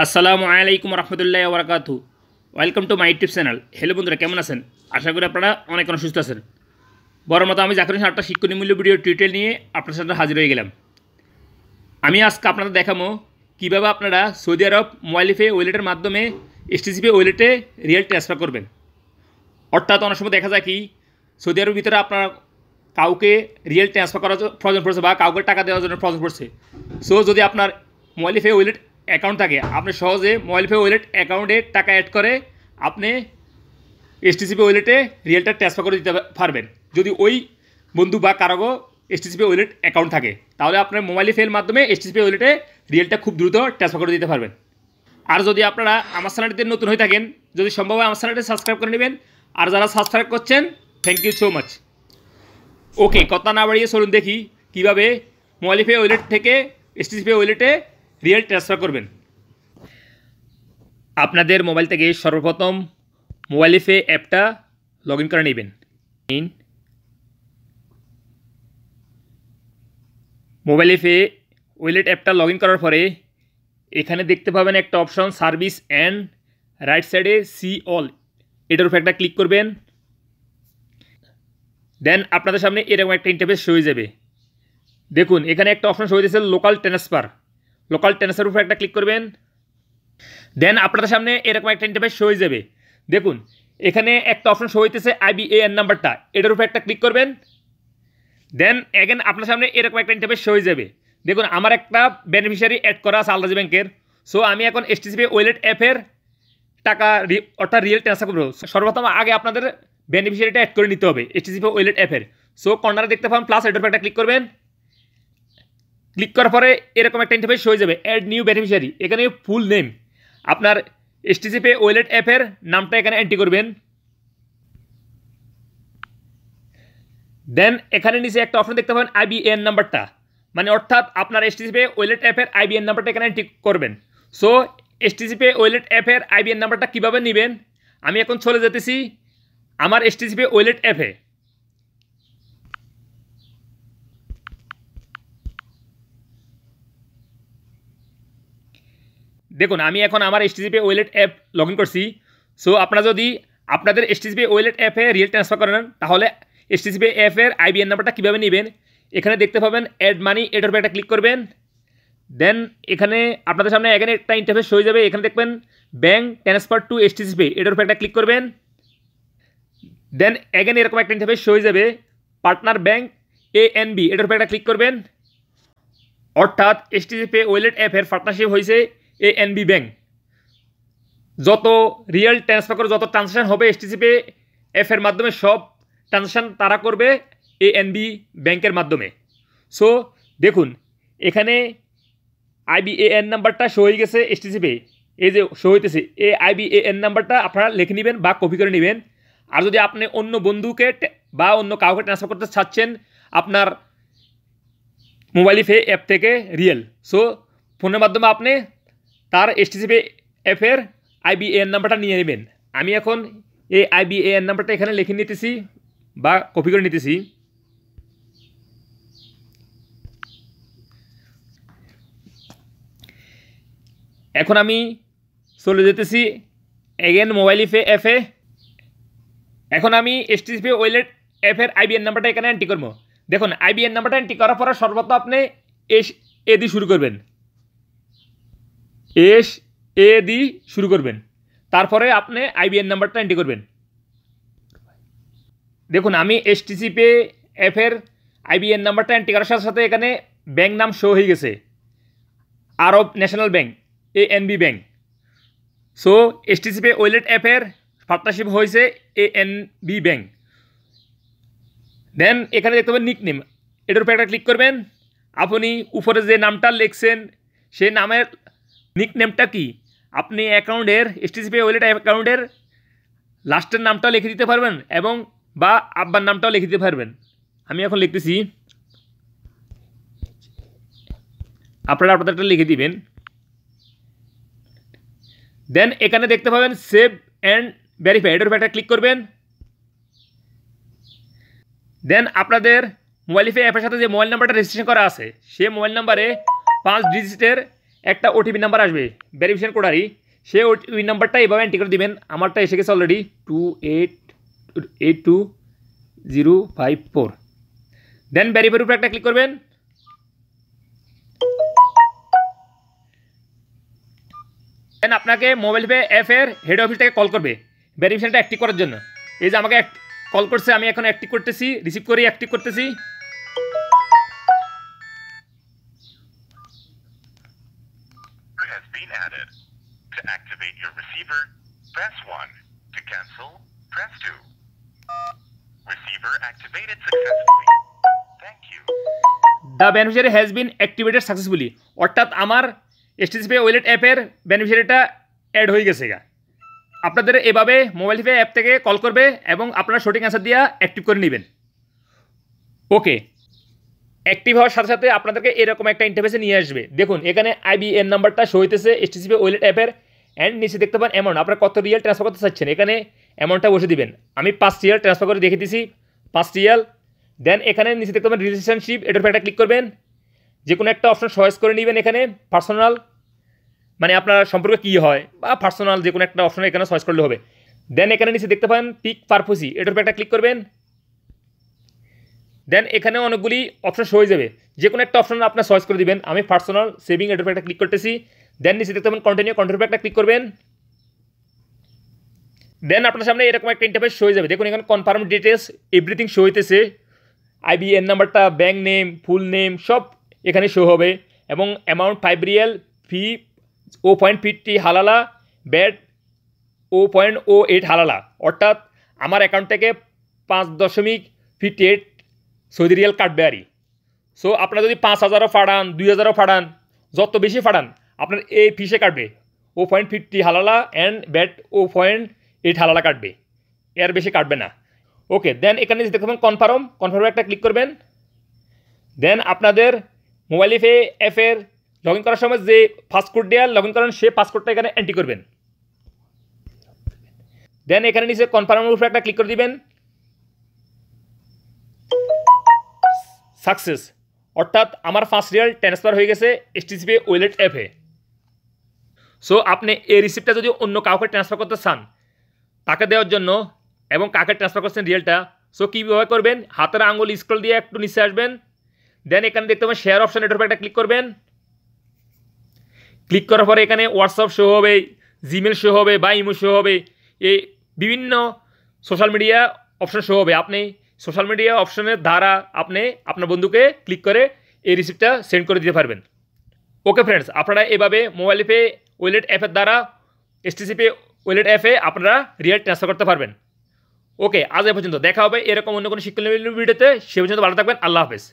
আসসালামু আলাইকুম রহমতুল্লাহি ওয়া বারাকাতুহু। Welcome to my YouTube channel. Hello বন্ধুরা, কেমন আছেন? আশা করি আপনারা অনেক সুস্থ আছেন। বড় মতো আমি জাকির হোসেন একটা শিক্ষণীমূলক ভিডিও টিউটোরিয়াল নিয়ে আপনার সাথে হাজির হয়ে গেলাম। আমি আজকে আপনাদের দেখাবো কীভাবে আপনারা সৌদি আরব মোবাইল পে ওয়ালেটের মাধ্যমে Stc Pay ওয়ালেটে রিয়েল ট্রান্সফার করবেন। অর্থাৎ অনেক সময় দেখা যায় কি সৌদি আরবের ভিতরে আপনার কাউকে রিয়েল ট্রান্সফার করার প্রয়োজন পড়ছে বা কাউকে টাকা দেওয়ার জন্য প্রয়োজন পড়ছে। সো যদি আপনার মোবাইল পে ওয়ালেট অ্যাকাউন্ট থাকে, আপনি সহজে মোবাইল পে ওয়ালেট অ্যাকাউন্টে টাকা অ্যাড করে আপনি Stc Pay ওয়ালেটে রিয়েলটা ট্রান্সফার করে দিতে পারবেন। যদি ওই বন্ধু বা কারো Stc Pay ওয়ালেট অ্যাকাউন্ট থাকে, তাহলে আপনার মোবাইল পের মাধ্যমে Stc Pay ওয়ালেটে রিয়েলটা খুব দ্রুত ট্রান্সফার করে দিতে পারবেন। আর যদি আপনারা আমার চ্যানেলটিতে নতুন হয়ে থাকেন, যদি সম্ভব হয় আমার চ্যানেলটি সাবস্ক্রাইব করে নেবেন। আর যারা সাবস্ক্রাইব করছেন, থ্যাংক ইউ সো মাচ। ওকে, কথা না বাড়িয়ে চলুন দেখি কীভাবে মোবাইল পে ওয়ালেট থেকে Stc Pay ওয়ালেটে রিয়েল ট্রান্সফার করবেন। আপনাদের মোবাইল থেকে সর্বপ্রথম মোবাইল পে অ্যাপটা লগ ইন করে নেবেন। মোবাইল পে ওয়ালেট অ্যাপটা লগ ইন করার পরে এখানে দেখতে পাবেন একটা অপশন সার্ভিস অ্যান্ড রাইট সাইডে সি অল, এটার উপর একটা ক্লিক করবেন। দেন আপনাদের সামনে এরকম একটা ইন্টারফেস শো হয়ে যাবে। দেখুন এখানে একটা অপশন শো হয়েছে লোকাল ট্রান্সফার উপর একটা ক্লিক করবেন। দেন আপনাদের সামনে এরকম একটা ইন্টারফেস শো হয়ে যাবে। দেখুন এখানে একটা অপশন শো হইতেছে IBAN নাম্বারটা, এটার উপর একটা ক্লিক করবেন। দেন এগেন আপনার সামনে এরকম একটা ইন্টারফেস শো হয়ে যাবে। দেখুন আমার একটা বেনিফিশিয়ারি অ্যাড করা আছে আলরাজি ব্যাংকের। সো আমি এখন Stc Pay ওয়ালেট অ্যাপের টাকা অর্থাৎ রিয়েল ট্রান্সফার করবো। সর্বপ্রথম আগে আপনাদের বেনিফিশিয়ারিটা অ্যাড করে নিতে হবে Stc Pay ওয়ালেট অ্যাপের। সো কর্নারে দেখতে পাবেন প্লাস, এটার উপর একটা ক্লিক করবেন। ক্লিক করার পরে এরকম একটা ইন্টারফেস হয়ে যাবে অ্যাড নিউ বেনিফিশিয়ারি। এখানে ফুল নেম আপনার Stc Pay ওয়ালেট অ্যাপের নামটা এখানে এন্ট্রি করবেন। দেন এখানে নিচে একটা অপশন দেখতে পাবেন IBAN নাম্বারটা, মানে অর্থাৎ আপনার Stc Pay ওয়ালেট অ্যাপের IBAN নাম্বারটা এখানে এন্ট্রি করবেন। সো Stc Pay ওয়ালেট অ্যাপের IBAN নাম্বারটা কীভাবে নেবেন, আমি এখন চলে যেতেছি আমার Stc Pay ওয়ালেট অ্যাপে। দেখুন আমি এখন আমার Stc Pay wallet app log in করছি। সো আপনারা যদি আপনাদের Stc Pay ওয়ালেট অ্যাপে রিয়েল ট্রান্সফার করেন, তাহলে Stc Pay অ্যাপের IBAN নাম্বারটা কীভাবে নেবেন, এখানে দেখতে পাবেন অ্যাড মানি, এটার উপর একটা ক্লিক করবেন। দেন এখানে আপনাদের সামনে এখানে একটা ইন্টারফেস হয়ে যাবে। এখানে দেখবেন bank transfer to Stc Pay, এটার উপর একটা ক্লিক করবেন। দেন এগেন এরকম একটা ইন্টারফেস হয়ে যাবে পার্টনার ব্যাঙ্ক ANB, এটার উপর একটা ক্লিক করবেন। অর্থাৎ Stc Pay ওয়ালেট অ্যাপের পার্টনারশিপ হয়েছে ANB ব্যাঙ্ক। যত রিয়েল ট্রান্সফার করে যত ট্রানজাকশান হবে Stc Pay অ্যাপের মাধ্যমে, সব ট্রানজাকশান তারা করবে ANB ব্যাংকের মাধ্যমে। সো দেখুন এখানে IBAN নাম্বারটা শো হয়ে গেছে Stc Pay, এই যে শো হইতেছে এই IBAN নাম্বারটা আপনারা লিখে নেবেন বা কপি করে নেবেন। আর যদি আপনি অন্য বন্ধুকে বা অন্য কাউকে ট্রান্সফার করতে চাচ্ছেন আপনার মোবাইল পে অ্যাপ থেকে রিয়েল, সো ফোনের মাধ্যমে আপনি তার Stc Pay অ্যাপের IBAN নাম্বারটা নিয়ে নেবেন। আমি এখন এই IBAN নাম্বারটা এখানে লিখে নিতেছি বা কপি করে নিতেছি। এখন আমি চলে যেতেছি এগেন মোবাইল পে অ্যাপে। এখন আমি Stc Pay ওয়ালেট অ্যাপের IBAN নাম্বারটা এখানে এন্ট্রি করবো। দেখুন IBAN নাম্বারটা এন্ট্রি করার পরে সর্বপ্রথম আপনি এ দিয়ে শুরু করবেন, এ দিয়ে শুরু করবেন। তারপরে আপনি IBAN নাম্বারটা এন্ট্রি করবেন। দেখুন আমি Stc Pay অ্যাপের IBAN নাম্বারটা এন্ট্রি করার সাথে সাথে এখানে ব্যাঙ্ক নাম শো হয়ে গেছে Arab national bank ANB bank. So Stc Pay wallet অ্যাপের পার্টনারশিপ হয়েছে ANB ব্যাঙ্ক। দেন এখানে দেখতে পাবেন নিক নেম, এটার উপর একটা ক্লিক করবেন। আপনি উপরে যে নামটা লিখছেন সেই নামের নিক নেমটা কি আপনি অ্যাকাউন্টের Stc Pay ওয়ালেট অ্যাকাউন্টের লাস্টের নামটাও লিখে দিতে পারবেন এবং বা আব্বার নামটাও লিখে দিতে পারবেন। আমি এখন লিখতেছি, আপনারা আপনাদেরটা লিখে দিবেন। দেন এখানে দেখতে পাবেন সেভ অ্যান্ড ভেরিফাই, এটার উপর একটা ক্লিক করবেন। দেন আপনাদের মোবাইল পে অ্যাপের সাথে যে মোবাইল নাম্বারটা রেজিস্ট্রেশন করা আছে সেই মোবাইল নাম্বারে 5 ডিজিটের একটা ওটিপি নাম্বার আসবে ভেরিফিকেশন কোডারই, সেই ওটিপি নাম্বারটা এভাবে এন্ট্রি করে দিবেন। আমারটা এসে গেছে অলরেডি 28820054। দেন ভেরিফাইয়ের উপরে একটা ক্লিক করবেন। দেন আপনাকে মোবাইল পে অ্যাপের হেড অফিস থেকে কল করবে ভেরিফিকেশনটা অ্যাক্টিভ করার জন্য। এই যে আমাকে কল করছে, আমি এখন অ্যাক্টিভ করতেছি, রিসিভ করে অ্যাক্টিভ করতেছি। To activate your receiver, press 1. To cancel, press 2. Receiver activated successfully. Thank you. The beneficiary has been activated successfully. অর্থাৎ আমার STC Pay ওয়ালেট অ্যাপের বেনিফিশিয়ারিটা অ্যাড হয়ে গেছে। আপনাদের এভাবে মোবাইল পে অ্যাপ থেকে কল করবে এবং আপনারা সঠিক অ্যান্সার দিয়ে অ্যাক্টিভ করে নেবেন। ওকে, অ্যাক্টিভ হওয়ার সাথে সাথে আপনাদেরকে এরকম একটা ইন্টারফেসে নিয়ে আসবে। দেখুন এখানে IBN নাম্বারটা শো হইতেছে STC Pay ওয়ালেট অ্যাপের, অ্যান্ড নিচে দেখতে পান অ্যামাউন্ট, আপনারা কত রিয়াল ট্রান্সফার করতে চাচ্ছেন। এখানে অ্যামাউন্টটা বসে দিবেন। আমি 5 রিয়াল ট্রান্সফার করে দেখে দিছি, 5 রিয়াল। দেন এখানে নিচে দেখতে পাবেন রিলেশনশিপ, এটার উপর একটা ক্লিক করবেন। যে কোনো একটা অপশন চয়েস করে নেবেন। এখানে পার্সোনাল মানে আপনার সম্পর্কে কী হয় বা পার্সোনাল যে কোনো একটা অপশন এখানে চয়েস করলে হবে। দেন এখানে নিচে দেখতে পাবেন পিক পারপোসি, এটার উপর একটা ক্লিক করবেন। দেন এখানে অনেকগুলি অপশন শো হয়ে যাবে, যে কোনো একটা অপশন আপনার চয়েস করে দিবেন। আমি পার্সোনাল সেভিং এটার উপর একটা ক্লিক করতেছি। দেন নিচে দেখতে পাবেন কন্টিনিউ, কন্টিনিউ উপর একটা ক্লিক করবেন। দেন আপনার সামনে এরকম একটা ইন্টারফেস শো হয়ে যাবে। দেখুন এখানে কনফার্ম ডিটেলস এভরিথিং শো হইতেছে, IBN নাম্বারটা, ব্যাঙ্ক নেম, ফুল নেম সব এখানে শো হবে, এবং অ্যামাউন্ট 5 রিয়াল, ফি 0.50 হালালা, ব্যাট 0.08 হালালা। অর্থাৎ আমার অ্যাকাউন্ট থেকে 5.58 সৌদি রিয়াল কাটবে আরই। সো আপনারা যদি 5,000ও ফাড়ান, 2,000ও ফাড়ান, যত বেশি ফাড়ান আপনার এই ফিসে কাটবে 0.50 হালালা অ্যান্ড ব্যাট 0.8 হালালা কাটবে, এর বেশি কাটবে না। ওকে, দেন এখানে দেখতে পাবেন কনফার্মে একটা ক্লিক করবেন। দেন আপনাদের মোবাইল পে অ্যাপের লগ ইন করার সময় যে পাসকোড দিয়ে লগ ইন করেন সেই পাসকোডটা এখানে এন্ট্রি করবেন। দেন এখানে নিচে কনফার্মের উপরে একটা ক্লিক করে দিবেন। সাকসেস, অর্থাৎ আমার 5 রিয়াল ট্রান্সফার হয়ে গেছে STC Pay ওয়ালেট অ্যাপে। সো আপনি এই রিসিপ্টটা যদি অন্য কাউকে ট্রান্সফার করতে চান তাকে দেওয়ার জন্য, এবং কাকে ট্রান্সফার করছেন রিয়েলটা, সো কীভাবে করবেন, হাতের আঙুল স্ক্রল দিয়ে একটু নিচে আসবেন। দেন এখানে দেখতে পাবেন শেয়ার অপশন, এটার উপর একটা ক্লিক করবেন। ক্লিক করার পরে এখানে হোয়াটসঅ্যাপ শো হবে, জিমেল শো হবে বা ইমো শো হবে, এই বিভিন্ন সোশ্যাল মিডিয়া অপশন শো হবে। আপনি সোশ্যাল মিডিয়া অপশনের দ্বারা আপনি আপনার বন্ধুকে ক্লিক করে এই রিসিপ্টটা সেন্ড করে দিতে পারবেন। ওকে ফ্রেন্ডস, আপনারা এভাবে মোবাইল পে ওয়ালেট অ্যাপের দ্বারা STC Pay ওয়ালেট অ্যাপে আপনারা রিয়াল ট্রান্সফার করতে পারবেন। ওকে, আজ এ পর্যন্ত, দেখা হবে এরকম অন্য কোনো শিক্ষণীয় ভিডিওতে। সে পর্যন্ত ভালো থাকবেন। আল্লাহ হাফেজ।